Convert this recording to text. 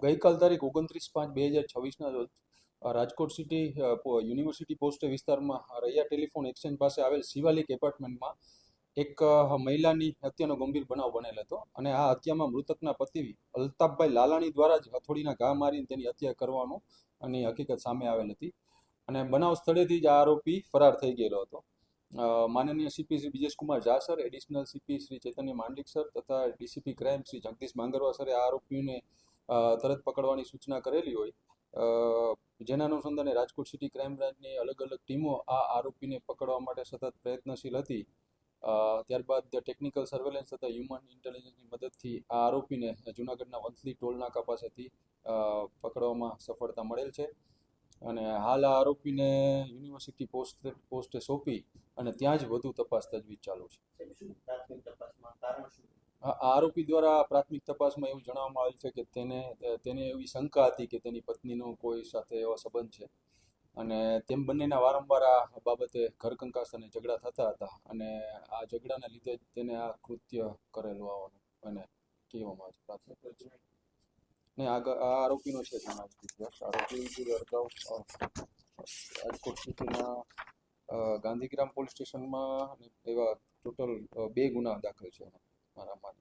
ગઈકાલ તારીખ 29/5/2026ના રોજ રાજકોટ સિટી યુનિવર્સિટી પોસ્ટ વિસ્તારમાં રૈયા ટેલિફોન એક્સચેન્જ પાસે આવેલ શિવાલિક એપાર્ટમેન્ટમાં એક મહિલાની હત્યાનો ગંભીર બનાવ બનેલ હતો અને આ હત્યામાં મૃતકના પતિ અલ્તાફભાઈ લાલાણી દ્વારા જ હથોડીના ઘા મારીને તેની હત્યા કરવાનું અને હકીકત સામે આવેલ હતી અને બનાવ સ્થળેથી જ આ આરોપી ફરાર થઈ ગયેલો હતો. માનનીય CP Shri Bijesh Kumar Jha sir, additional CP Shri Chaitanya Mandlik sir તથા ડીસીપી ક્રાઇમ શ્રી જગદીશ માંગરવા સરે આ આરોપીઓને તરત પકડવાની સૂચના કરેલી હોય, જેના અનુસંધાને રાજકોટ સિટી ક્રાઇમ બ્રાન્ચની અલગ અલગ ટીમો આ આરોપીને પકડવા માટે સતત પ્રયત્નશીલ હતી. ત્યારબાદ ટેકનિકલ સર્વેલન્સ તથા હ્યુમન ઇન્ટેલિજન્સની મદદથી આ આરોપીને જૂનાગઢના વંથલી ટોલ નાકા પાસેથી પકડવામાં સફળતા મળેલ છે અને હાલ આ આરોપીને યુનિવર્સિટી પોસ્ટે સોંપી અને ત્યાં જ વધુ તપાસ તજવીજ ચાલુ છે. આ આરોપી દ્વારા પ્રાથમિક તપાસમાં એવું જણાવવામાં આવેલ છે કે તેને એવી શંકા હતી કે તેની પત્નીનો કોઈ સાથે એવો સંબંધ છે અને તેમ બંનેના વારંવાર આ બાબતે ઘરકંકાસ અને ઝઘડા થતા હતા અને આ ઝઘડાને લીધે જ તેને આ કૃત્ય કરેલું આવવાનું અને કહેવામાં આવે છે પ્રાથમિક ને આ આરોપીનો છે આરોપી અગાઉ રાજકોટ સિટીના ગાંધીગ્રામ પોલીસ સ્ટેશનમાં એવા ટોટલ 2 ગુના દાખલ છે મારામાં.